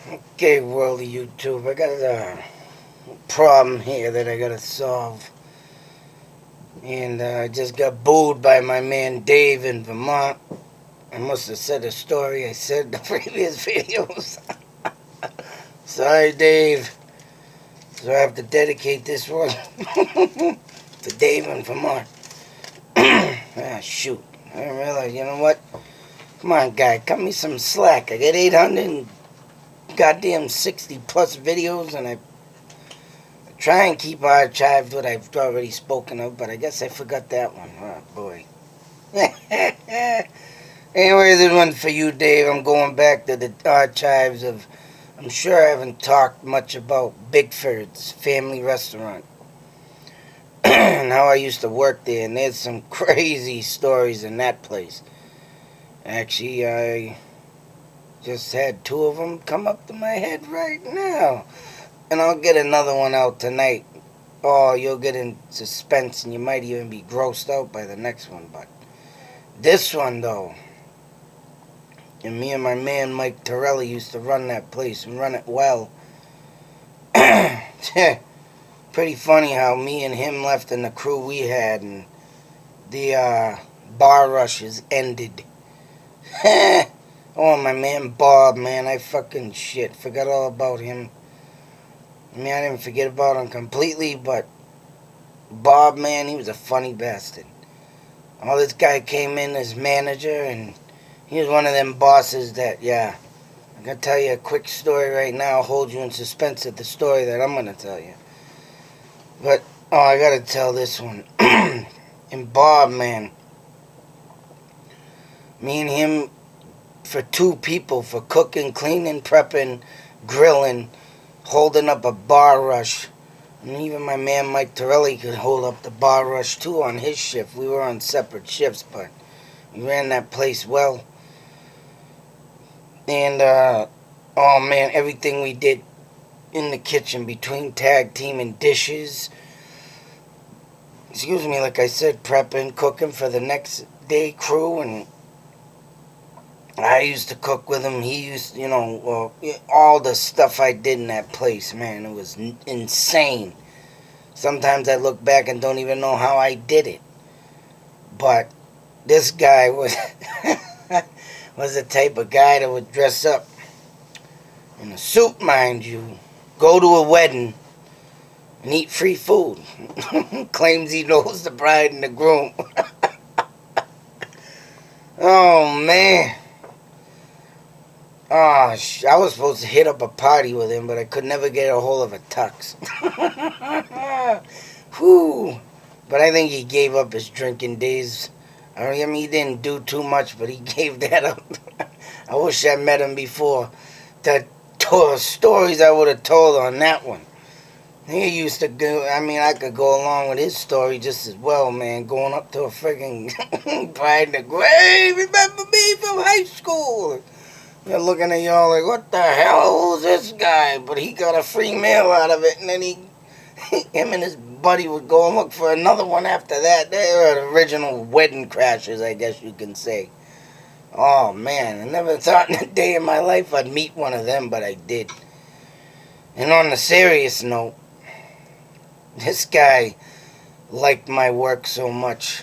Okay, world of YouTube, I got a problem here that I gotta solve. And I just got booed by my man Dave in Vermont. I must have said a story I said in the previous videos. Sorry, Dave. So I have to dedicate this one to Dave in Vermont. Shoot. I didn't realize, you know what? Come on, guy, cut me some slack. I got 800 and goddamn 60 plus videos, and I try and keep archived what I've already spoken of, but I guess I forgot that one. Oh, boy. Anyway, this one's for you, Dave. I'm going back to the archives of... I'm sure I haven't talked much about Bickfords Family Restaurant and how I used to work there, and there's some crazy stories in that place. Actually, I just had two of them come up to my head right now. And I'll get another one out tonight. Oh, you'll get in suspense and you might even be grossed out by the next one. But this one, though, and me and my man Mike Torelli used to run that place and run it well. Pretty funny how me and him left and the crew we had, and the bar rushes ended. Oh, my man Bob, man, I fucking forgot all about him. I mean, I didn't forget about him completely, but Bob, man, he was a funny bastard. Oh, this guy came in as manager, and he was one of them bosses that, yeah, I'm going to tell you a quick story right now, hold you in suspense at the story that I'm going to tell you. But, oh, I got to tell this one. And Bob, man, me and him, for two people, for cooking, cleaning, prepping, grilling, holding up a bar rush. And even my man Mike Torelli could hold up the bar rush too on his shift. We were on separate shifts, but we ran that place well. And, oh man, everything we did in the kitchen between tag team and dishes. Excuse me, like I said, prepping, cooking for the next day crew, and I used to cook with him. He used, all the stuff I did in that place, man, it was insane. Sometimes I look back and don't even know how I did it. But this guy was was the type of guy that would dress up in a suit, mind you, go to a wedding, and eat free food. Claims he knows the bride and the groom. Oh, man. Oh, I was supposed to hit up a party with him, but I could never get a hold of a tux. Whew. But I think he gave up his drinking days. I mean, he didn't do too much, but he gave that up. I wish I met him before. The stories I would have told on that one. He used to go, I mean, I could go along with his story just as well, man. Going up to a friggin' bride in the grave. Hey, remember me from high school? They're looking at y'all like, what the hell? Who's this guy? But he got a free meal out of it, and then him and his buddy would go and look for another one after that. They were original wedding crashers, I guess you can say. Oh, man, I never thought in a day in my life I'd meet one of them, but I did. And on a serious note, this guy liked my work so much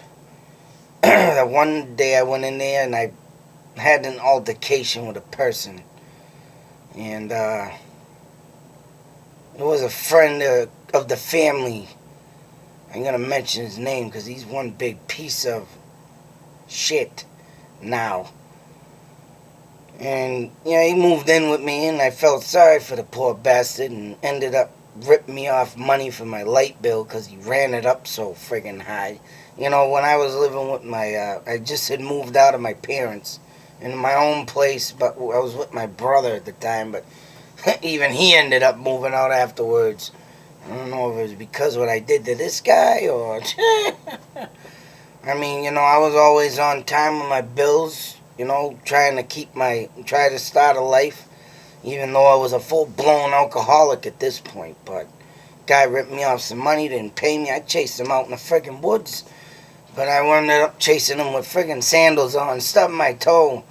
that one day I went in there and I had an altercation with a person, and it was a friend of the family. I'm gonna mention his name because he's one big piece of shit now. And he moved in with me, and I felt sorry for the poor bastard, and ended up ripping me off money for my light bill because he ran it up so friggin' high. When I was living with I just had moved out of my parents in my own place, but I was with my brother at the time, but even he ended up moving out afterwards. I don't know if it was because of what I did to this guy, or... I mean, I was always on time with my bills, trying to start a life, even though I was a full-blown alcoholic at this point. But guy ripped me off some money, didn't pay me. I chased him out in the friggin' woods. But I ended up chasing him with friggin' sandals on, stubbed my toe,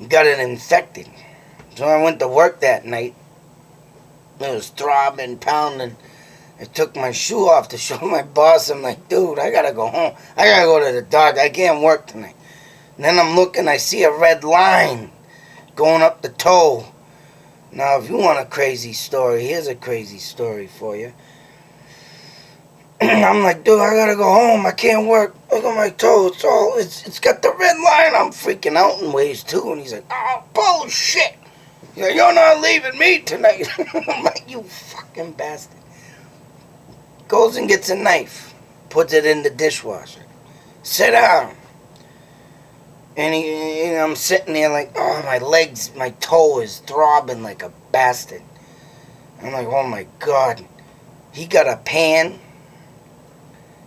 got it infected. So I went to work that night. It was throbbing, pounding. I took my shoe off to show my boss. I'm like, dude, I gotta go home. I gotta go to the doctor. I can't work tonight. And then I'm looking, I see a red line going up the toe. Now, if you want a crazy story, here's a crazy story for you. I'm like, dude, I gotta go home. I can't work. Look at my toe. It's got the red line. I'm freaking out in ways too. And he's like, oh, bullshit. He's like, you're not leaving me tonight. I'm like, you fucking bastard. Goes and gets a knife. Puts it in the dishwasher. Sit down. And I'm sitting there like, oh, my toe is throbbing like a bastard. I'm like, oh my God. He got a pan,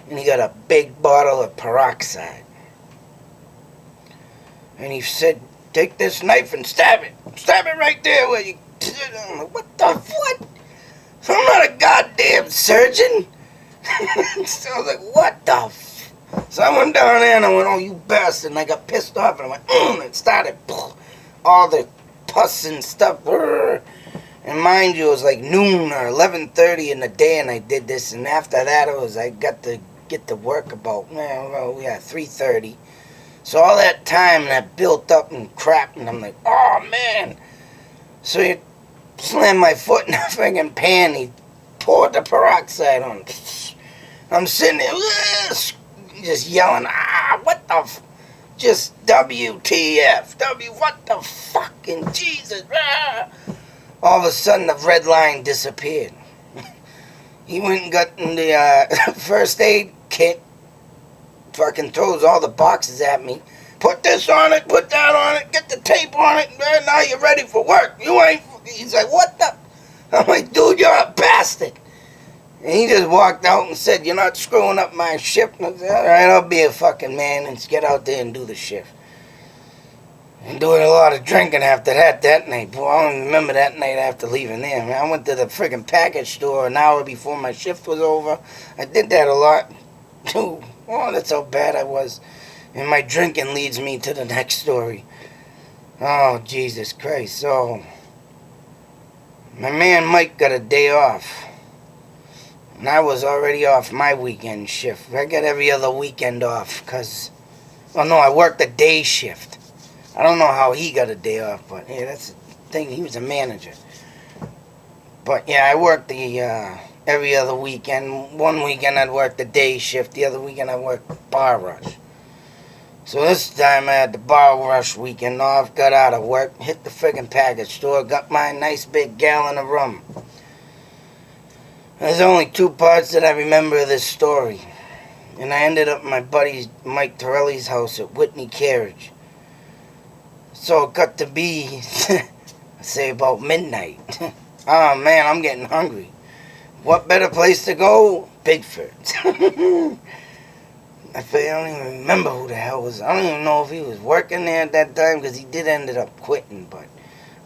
and he got a big bottle of peroxide. And he said, take this knife and stab it. Stab it right there where you... I'm like, what the what? I'm not a goddamn surgeon. So I was like, what the So I went down there and I went, oh, you bastard. And I got pissed off and I went, and it started all the pus and stuff. And mind you, it was like noon or 11:30 in the day and I did this. And after that, I got to get to work about, 3:30. So all that time that built up and crap. And I'm like, oh, man. So he slammed my foot in the friggin' pan. He poured the peroxide on. I'm sitting there, just yelling, what the just WTF, what the fucking Jesus, All of a sudden, the red line disappeared. He went and got in the first aid kit, fucking throws all the boxes at me. Put this on it, put that on it, get the tape on it, now you're ready for work. He's like, what the? I'm like, dude, you're a bastard. And he just walked out and said, you're not screwing up my shift. And I said, all right, I'll be a fucking man and get out there and do the shift. And doing a lot of drinking after that night. Boy, I don't remember that night after leaving there. Man, I went to the friggin' package store an hour before my shift was over. I did that a lot, too. Oh, that's how bad I was. And my drinking leads me to the next story. Oh, Jesus Christ. So, my man Mike got a day off. And I was already off my weekend shift. I got every other weekend off because, well, no, I worked a day shift. I don't know how he got a day off, but yeah, that's the thing. He was a manager. But yeah, I worked the every other weekend. One weekend I'd work the day shift. The other weekend I worked bar rush. So this time I had the bar rush weekend off. Got out of work, hit the friggin' package store, got my nice big gallon of rum. There's only two parts that I remember of this story. And I ended up at my buddy Mike Torelli's house at Whitney Carriage. So it got to be, say, about midnight. Oh, man, I'm getting hungry. What better place to go? Bickfords. I don't even remember who the hell was. I don't even know if he was working there at that time because he did end up quitting. But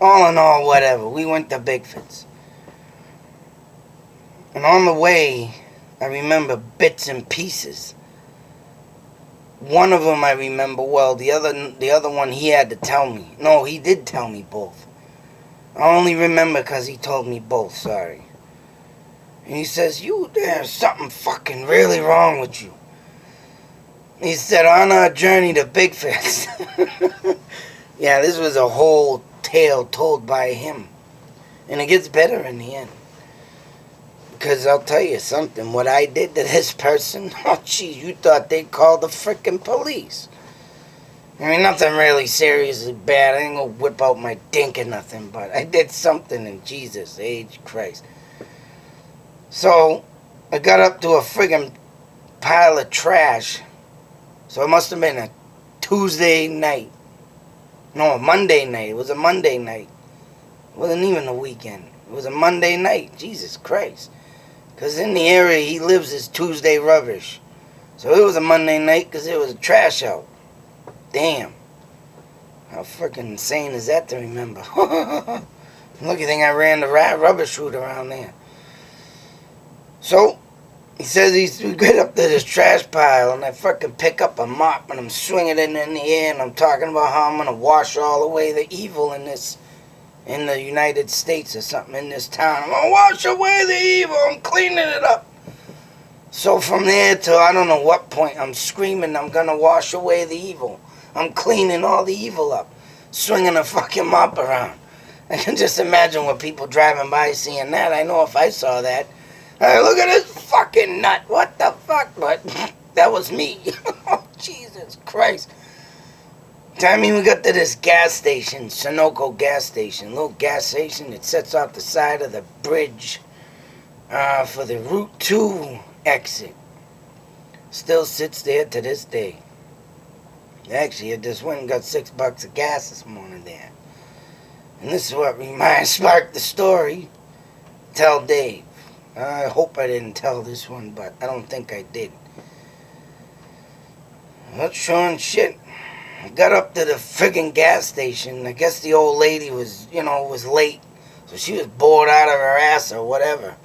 all in all, whatever. We went to Bickfords. And on the way, I remember bits and pieces. One of them I remember well. The other one he had to tell me. No, he did tell me both. I only remember because he told me both, sorry. And he says, there's something fucking really wrong with you. He said, on our journey to Bickfords. Yeah, this was a whole tale told by him. And it gets better in the end. Because I'll tell you something, what I did to this person, oh geez, you thought they'd call the frickin' police. I mean, nothing really seriously bad. I ain't gonna whip out my dink or nothing, but I did something in Jesus' age, Christ. So, I got up to a friggin' pile of trash. So it must have been a Tuesday night. No, a Monday night. It was a Monday night. It wasn't even a weekend. It was a Monday night. Jesus Christ. Because in the area he lives is Tuesday rubbish. So it was a Monday night because it was trash out. Damn. How freaking insane is that to remember? Lucky thing I ran the rubbish route around there. So, he says we get up to this trash pile and I fucking pick up a mop and I'm swinging it in the air and I'm talking about how I'm going to wash all away the evil in this in the United States or something in this town. I'm gonna wash away the evil. I'm cleaning it up. So from there to I don't know what point, I'm screaming, I'm gonna wash away the evil. I'm cleaning all the evil up. Swinging a fucking mop around. I can just imagine what people driving by seeing that. I know if I saw that. Hey, look at this fucking nut. What the fuck? But that was me. Oh, Jesus Christ. Time we got to this gas station, Sunoco gas station. Little gas station that sits off the side of the bridge for the Route 2 exit. Still sits there to this day. Actually, I just went and got $6 of gas this morning there. And this is what sparked the story. Tell Dave. I hope I didn't tell this one, but I don't think I did. Well, sure and shit. I got up to the friggin' gas station. I guess the old lady was late. So she was bored out of her ass or whatever.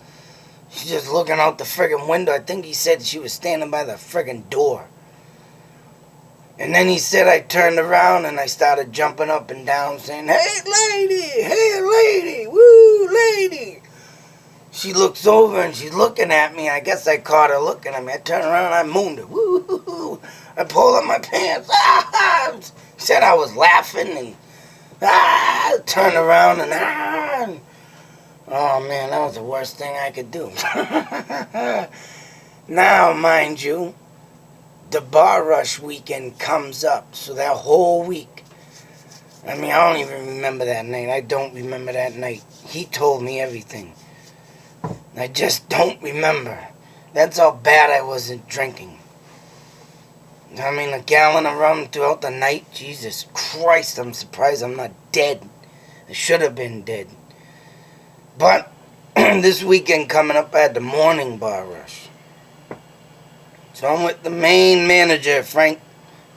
She's just looking out the friggin' window. I think he said she was standing by the friggin' door. And then he said I turned around and I started jumping up and down saying, hey lady, woo lady. She looks over and she's looking at me. I guess I caught her looking at me. I turned around and I mooned her. Woo. I pulled up my pants. Said I was laughing and turned around and oh man, that was the worst thing I could do. Now, mind you, the bar rush weekend comes up, so that whole week, I mean, I don't even remember that night. I don't remember that night. He told me everything. I just don't remember. That's how bad I wasn't drinking. I mean, a gallon of rum throughout the night. Jesus Christ, I'm surprised I'm not dead. I should have been dead. But this weekend coming up, I had the morning bar rush. So I'm with the main manager, Frank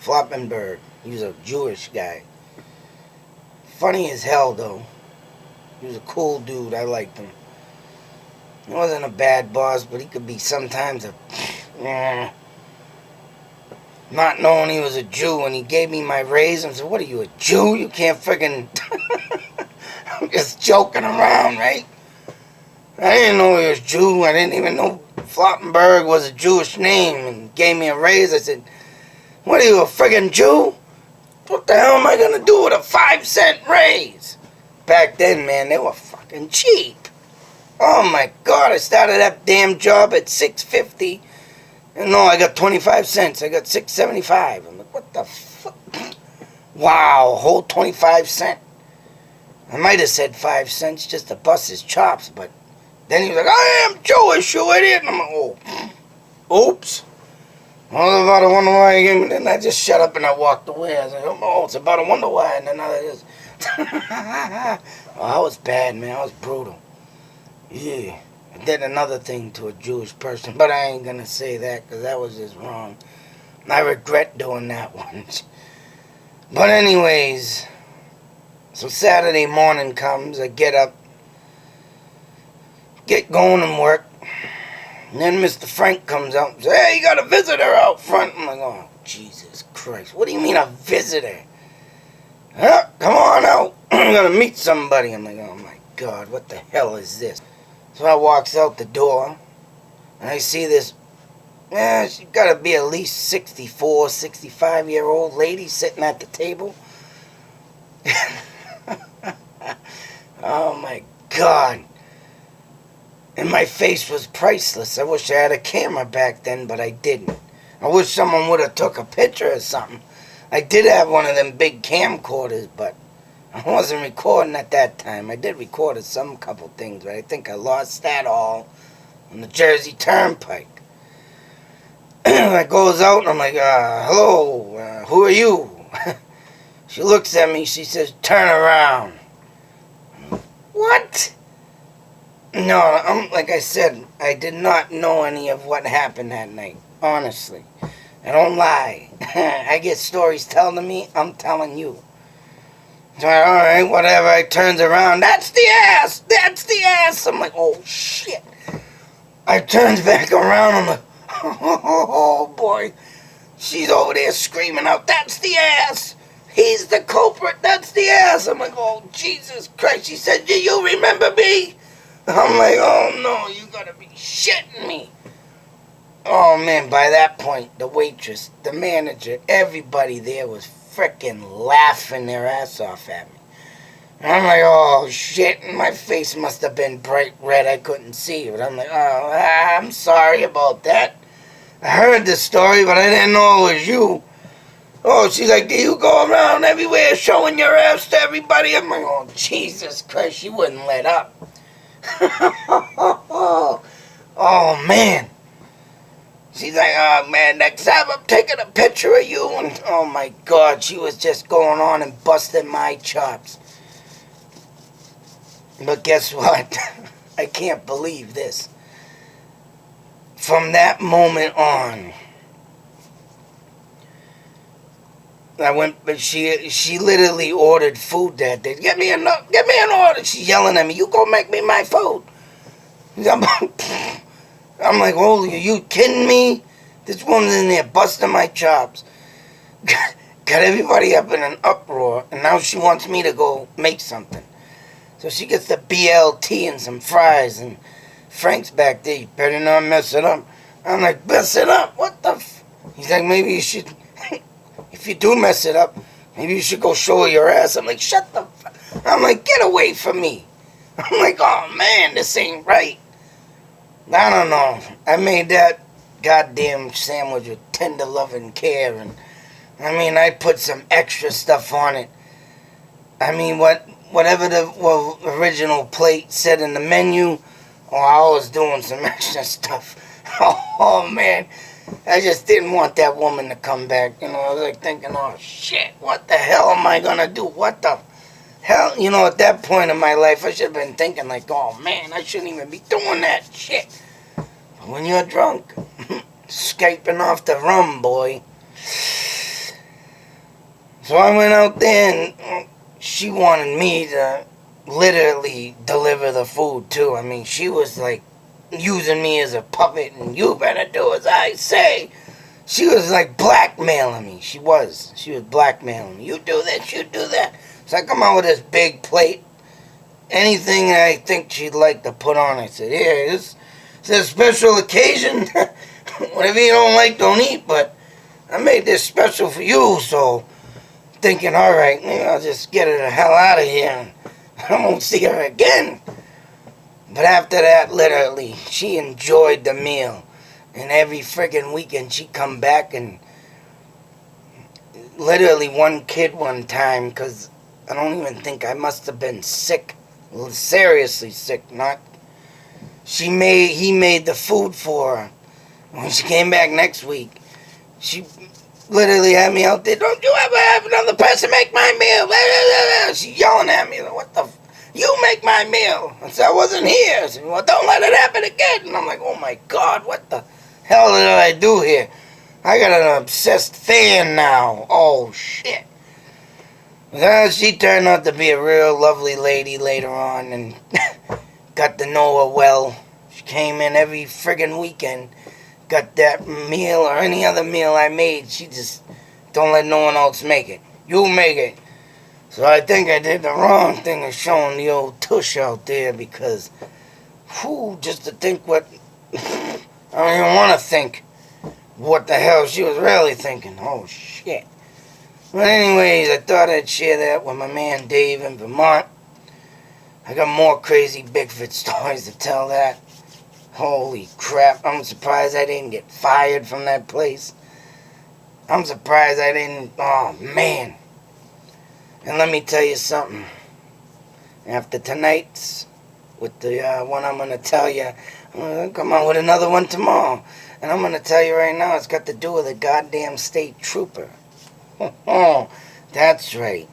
Floppenberg. He was a Jewish guy. Funny as hell, though. He was a cool dude. I liked him. He wasn't a bad boss, but he could be sometimes not knowing he was a Jew. And he gave me my raise and said, what are you, a Jew? You can't friggin'... I'm just joking around, right? I didn't know he was Jew. I didn't even know Floppenberg was a Jewish name, and gave me a raise. I said, what are you, a friggin' Jew? What the hell am I gonna do with a 5-cent raise? Back then, man, they were fucking cheap. Oh my God, I started that damn job at $6.50. And no, I got 25 cents. I got $6.75. I'm like, what the fuck? Wow, a whole 25 cents. I might have said 5 cents just to bust his chops, but then he was like, I am Jewish, you idiot. And I'm like, oh, oops. I was about to wonder why he gave me. Then I just shut up and I walked away. I was like, oh, it's about to wonder why. And then I just, oh, I was bad, man. I was brutal. Yeah. I did another thing to a Jewish person, but I ain't going to say that because that was just wrong. I regret doing that one. But anyways, so Saturday morning comes. I get up, get going and work. And then Mr. Frank comes out and says, hey, you got a visitor out front. I'm like, oh, Jesus Christ. What do you mean a visitor? Huh? Come on out. I'm going to meet somebody. I'm like, oh, my God, what the hell is this? So I walks out the door, and I see this, she's got to be at least 64, 65-year-old lady sitting at the table. Oh, my God. And my face was priceless. I wish I had a camera back then, but I didn't. I wish someone would have took a picture or something. I did have one of them big camcorders, but I wasn't recording at that time. I did record some couple things, but I think I lost that all on the Jersey Turnpike. I goes out and I'm like, hello, who are you? She looks at me, she says, turn around. What? No, like I said, I did not know any of what happened that night, honestly. I don't lie. I get stories told to me, I'm telling you. So, alright, whatever, I turns around, that's the ass, that's the ass. I'm like, oh shit. I turns back around, I'm like, oh boy. She's over there screaming out, that's the ass. He's the culprit. That's the ass. I'm like, oh, Jesus Christ. She said, do you remember me? I'm like, oh, no, you gotta be shitting me. Oh, man, by that point, the waitress, the manager, everybody there was frickin' laughing their ass off at me. And I'm like, oh, shit, and my face must have been bright red. I couldn't see. But I'm like, oh, I'm sorry about that. I heard the story, but I didn't know it was you. Oh, she's like, do you go around everywhere showing your ass to everybody? I'm like, oh, Jesus Christ, she wouldn't let up. Oh, man. She's like, oh, man, next time I'm taking a picture of you. And, oh, my God, she was just going on and busting my chops. But guess what? I can't believe this. From that moment on, I went, but she literally ordered food that day. Get me an order. She's yelling at me. You go make me my food. I'm like, holy, are you kidding me? This woman's in there busting my chops. Got everybody up in an uproar, and now she wants me to go make something. So she gets the BLT and some fries, and Frank's back there. You better not mess it up. I'm like, mess it up? What the He's like, maybe you should, if you do mess it up, maybe you should go show her your ass. I'm like, shut the I'm like, get away from me. I'm like, oh, man, this ain't right. I don't know. I made that goddamn sandwich with tender love and care, and I mean, I put some extra stuff on it. I mean, whatever the original plate said in the menu, I was doing some extra stuff. Oh, man, I just didn't want that woman to come back. You know, I was like thinking, oh, shit, what the hell am I gonna do? What the hell? You know, at that point in my life, I should have been thinking like, oh, man, I shouldn't even be doing that shit. But when you're drunk, escaping off the rum, boy. So I went out there, and she wanted me to literally deliver the food, too. I mean, she was like using me as a puppet, and you better do as I say. She was like blackmailing me. She was blackmailing me. You do this, you do that. So I come out with this big plate. Anything I think she'd like to put on, I said, here, this is a special occasion. Whatever you don't like, don't eat. But I made this special for you, so thinking, all right, maybe I'll just get her the hell out of here, and I won't see her again. But after that, literally, she enjoyed the meal. And every friggin' weekend, she'd come back, and literally one kid one time, because I don't even think I must have been sick, seriously sick, not. He made the food for her. When she came back next week, she literally had me out there, don't you ever have another person make my meal. She's yelling at me, what the you make my meal. I said, I wasn't here. I said, well, don't let it happen again. And I'm like, oh my God, what the hell did I do here? I got an obsessed fan now. Oh, shit. She turned out to be a real lovely lady later on, and got to know her well. She came in every friggin' weekend, got that meal or any other meal I made. She just don't let no one else make it. You make it. So I think I did the wrong thing of showing the old tush out there, because, just to think what, I don't even want to think what the hell she was really thinking. Oh, shit. But anyways, I thought I'd share that with my man Dave in Vermont. I got more crazy Bickford stories to tell that. Holy crap, I'm surprised I didn't get fired from that place. I'm surprised I didn't, oh man. And let me tell you something. After tonight's, with the one I'm going to tell you, I'm going to come out with another one tomorrow. And I'm going to tell you right now, it's got to do with a goddamn state trooper. Oh, that's right.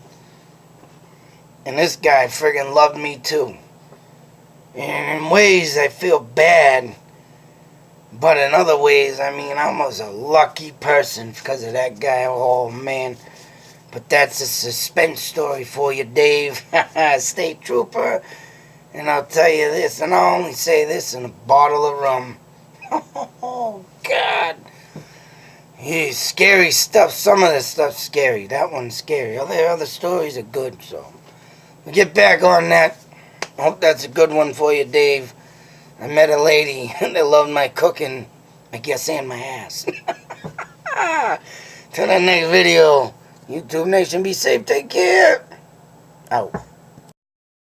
And this guy friggin' loved me too. And in ways I feel bad. But in other ways, I mean, I was a lucky person because of that guy. Oh, man. But that's a suspense story for you, Dave. State trooper. And I'll tell you this, and I'll only say this in a bottle of rum. Oh, God. Yeah, scary stuff. Some of the stuff's scary. That one's scary. Other stories are good, so we'll get back on that. Hope that's a good one for you, Dave. I met a lady that loved my cooking, I guess, and my ass. Till the next video. YouTube Nation, be safe. Take care. Out.